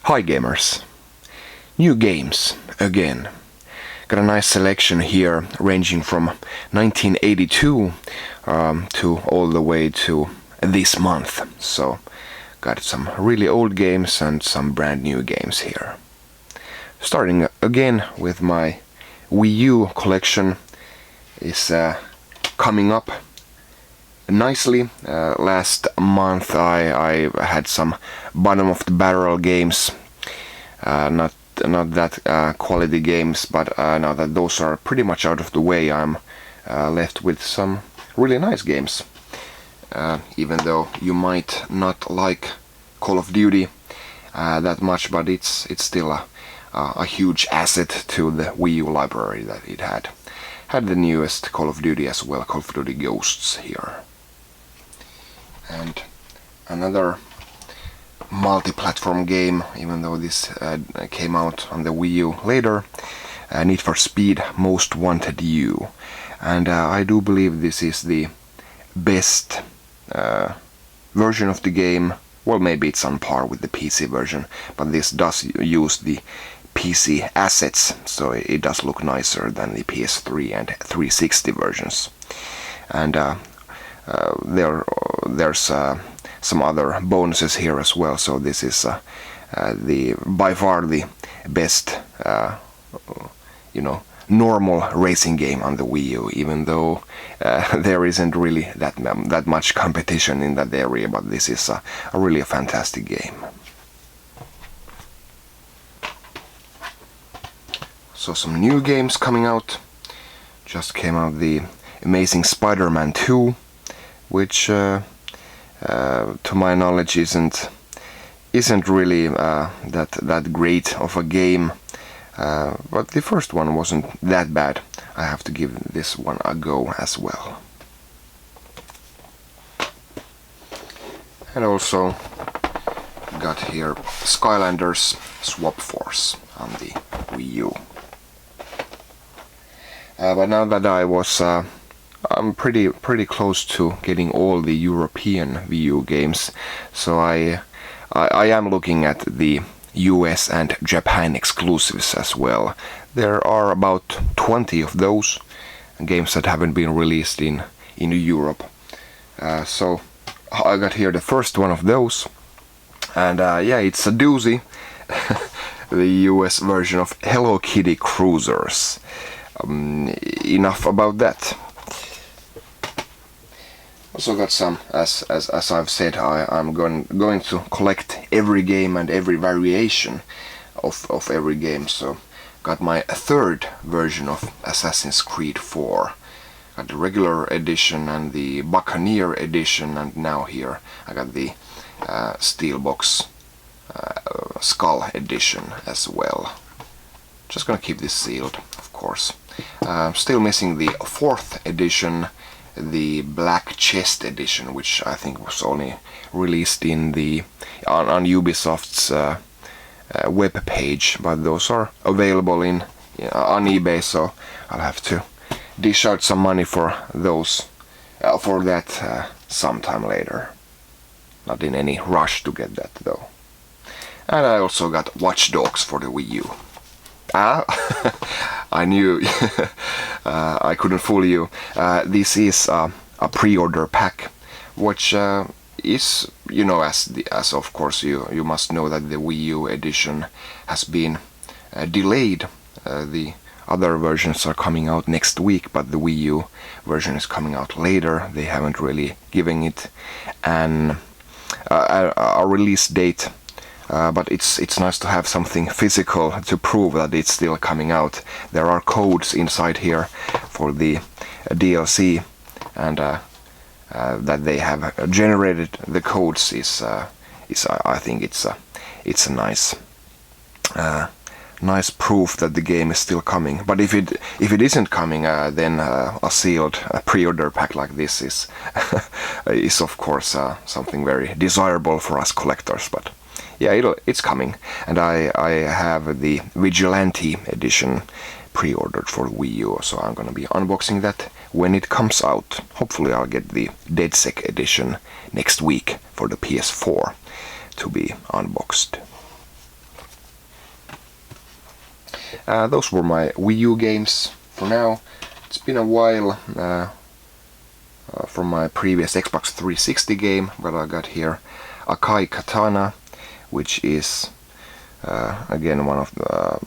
Hi gamers! New games again. Got a nice selection here ranging from 1982 to all the way to this month. So got some really old games and some brand new games here. Starting again with my Wii U collection is coming up nicely. Last month I had some bottom of the barrel games, not that quality games, but now that those are pretty much out of the way, I'm left with some really nice games. Even though you might not like Call of Duty that much, but it's still a huge asset to the Wii U library that it had. Had the newest Call of Duty as well, Call of Duty Ghosts here. And another multi-platform game, even though this came out on the Wii U later, Need for Speed Most Wanted U. And I do believe this is the best version of the game. Well, maybe it's on par with the PC version, but this does use the PC assets, so it does look nicer than the PS3 and 360 versions. And there's some other bonuses here as well, so this is by far the best normal racing game on the Wii U, even though there isn't really that much competition in that area, but this is a really fantastic game. So some new games coming out. Just came out the Amazing Spider-Man 2, which to my knowledge isn't really that great of a game, but the first one wasn't that bad. I have to give this one a go as well. And also got here Skylanders Swap Force on the Wii U. But now that I'm pretty close to getting all the European Wii U games, so I am looking at the US and Japan exclusives as well. There are about 20 of those games that haven't been released in Europe. So I got here the first one of those, and yeah, it's a doozy. The US version of Hello Kitty Cruisers. Enough about that. Also got some, as I've said, I'm going to collect every game and every variation of every game. So got my third version of Assassin's Creed 4. Got the regular edition and the Buccaneer edition, and now here I got the Steelbox Skull edition as well. Just gonna keep this sealed, of course. Still missing the 4th edition, the Black Chest edition, which I think was only released on Ubisoft's web page, but those are available on eBay, so I'll have to dish out some money for those for that sometime later. Not in any rush to get that though. And I also got Watch Dogs for the Wii U. I knew I couldn't fool you. This is a pre-order pack, which is, as of course you must know that the Wii U edition has been delayed. The other versions are coming out next week, but the Wii U version is coming out later. They haven't really given it a release date. But it's nice to have something physical to prove that it's still coming out. There are codes inside here for the DLC, and that they have generated the codes is I think it's a nice proof that the game is still coming. But if it isn't coming, then a sealed pre-order pack like this is is of course something very desirable for us collectors. But yeah, it's coming, and I have the Vigilante edition pre-ordered for Wii U, so I'm gonna be unboxing that when it comes out. Hopefully I'll get the DedSec edition next week for the PS4 to be unboxed. Those were my Wii U games for now. It's been a while from my previous Xbox 360 game, but I got here Akai Katana, which is again one of the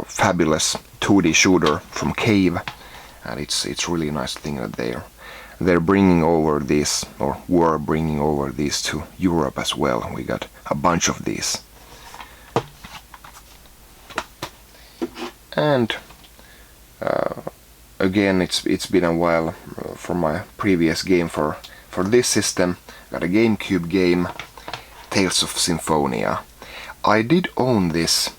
fabulous 2D shooter from Cave, and it's really a nice thing that they're bringing over this, or were bringing over these to Europe as well. We got a bunch of these. And again, it's been a while from my previous game for this system. Got a GameCube game, Tales of Symphonia. I did own this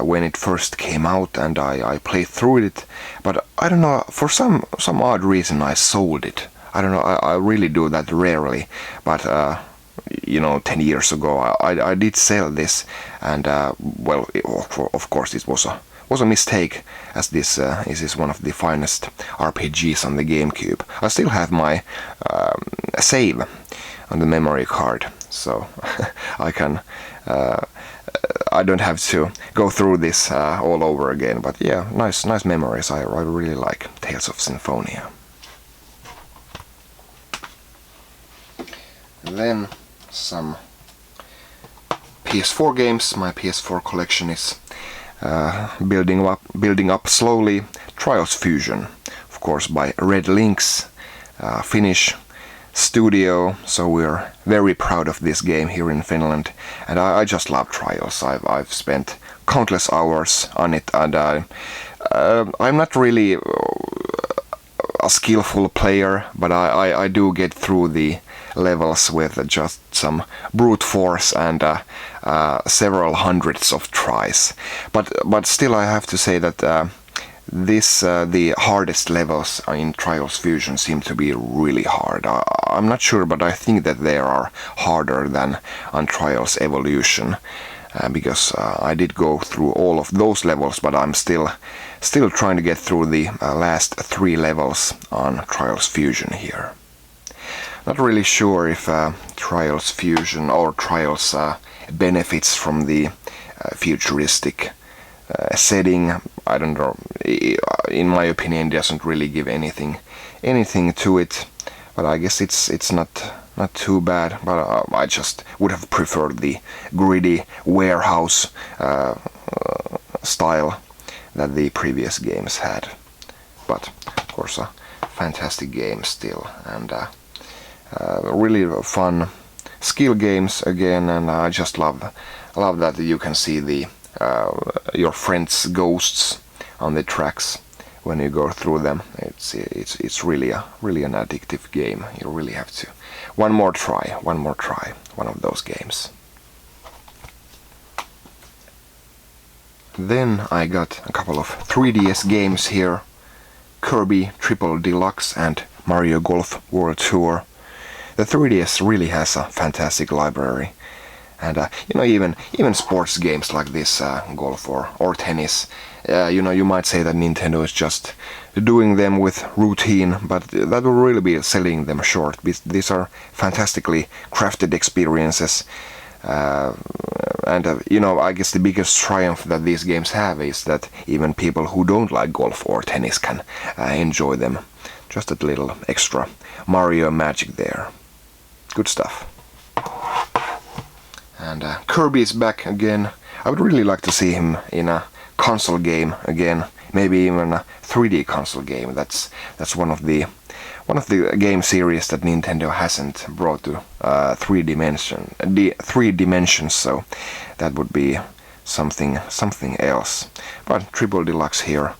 when it first came out, and I played through it, but I don't know, for some odd reason I sold it. I don't know, I really do that rarely, but 10 years ago I did sell this, and well, of course it was a mistake, as this is one of the finest RPGs on the GameCube. I still have my save on the memory card, so I can I don't have to go through this all over again. But yeah, nice memories. I really like Tales of Symphonia. Then some PS4 games. My PS4 collection is building up slowly. Trials Fusion, of course, by Red Lynx, Finnish studio, so we're very proud of this game here in Finland, and I just love Trials. I've spent countless hours on it, and I'm not really a skillful player, but I do get through the levels with just some brute force and several hundreds of tries. But still, I have to say that the hardest levels in Trials Fusion seem to be really hard. I'm not sure, but I think that they are harder than on Trials Evolution, because I did go through all of those levels, but I'm still trying to get through the last 3 levels on Trials Fusion here. Not really sure if Trials Fusion or Trials benefits from the futuristic setting. I don't know. In my opinion, it doesn't really give anything to it. But I guess it's not too bad. But I just would have preferred the gritty warehouse style that the previous games had. But of course, a fantastic game still, and really fun skill games again. And I just love that you can see the your friends' ghosts on the tracks when you go through them. It's really an addictive game. You really have to one more try one of those games. Then I got a couple of 3DS games here: Kirby Triple Deluxe and Mario Golf World Tour. The 3DS really has a fantastic library. And even sports games like this, golf or tennis, you might say that Nintendo is just doing them with routine, but that will really be selling them short. These are fantastically crafted experiences, and I guess the biggest triumph that these games have is that even people who don't like golf or tennis can enjoy them. Just a little extra Mario magic there. Good stuff. And Kirby is back again. I would really like to see him in a console game again, maybe even a 3D console game. That's one of the game series that Nintendo hasn't brought to 3 dimensions. So that would be something else. But Triple Deluxe here,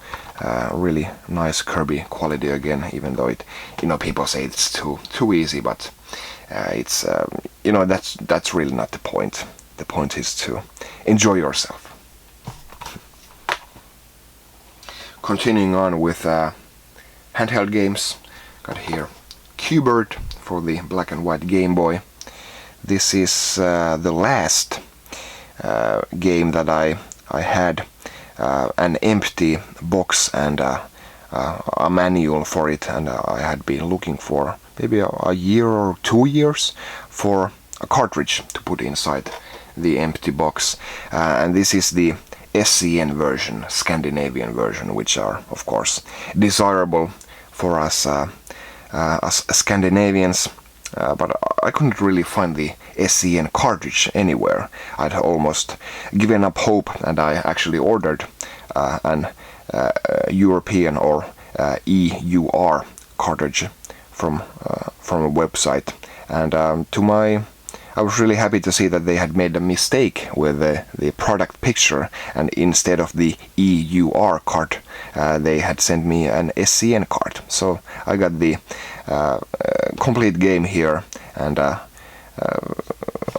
really nice Kirby quality again. Even though people say it's too easy, but it's that's really not the point. The point is to enjoy yourself. Continuing on with handheld games, got here Q*bert for the black and white Game Boy. This is the last game that I had an empty box and a manual for it, and I had been looking for maybe a year or 2 years for a cartridge to put inside the empty box, and this is the SCN version, Scandinavian version, which are of course desirable for us Scandinavians. But I couldn't really find the SCN cartridge anywhere. I'd almost given up hope, and I actually ordered an European or EUR cartridge from a website, and I was really happy to see that they had made a mistake with the product picture, and instead of the EUR card, they had sent me an SCN card. So I got the complete game here, and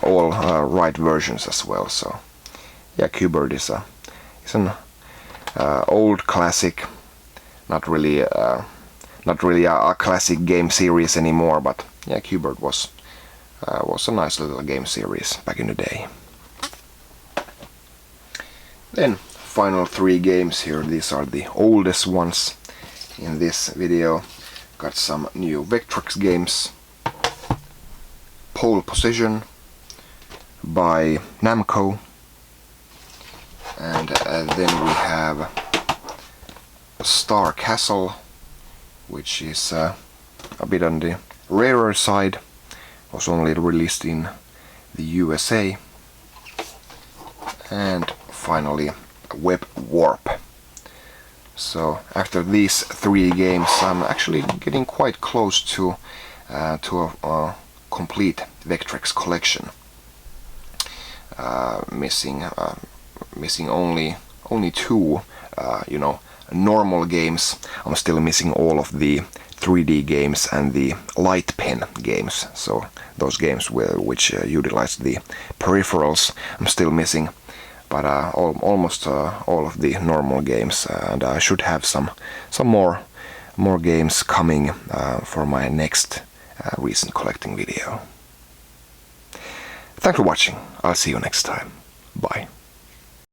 all right versions as well. So yeah, Q-Bird is an old classic, not really a classic game series anymore, but yeah, Q-Bird was a nice little game series back in the day. Then final 3 games here. These are the oldest ones in this video. Got some new Vectrex games. Pole Position by Namco, and then we have Star Castle, which is a bit on the rarer side. Was only released in the USA. And finally Web Warp. So after these 3 games, I'm actually getting quite close to a complete Vectrex collection. Missing only 2 normal games. I'm still missing all of the 3D games and the light pen games, so those games which utilize the peripherals I'm still missing, but almost all of the normal games, and I should have some more games coming for my next recent collecting video. Thanks for watching. I'll see you next time. Bye.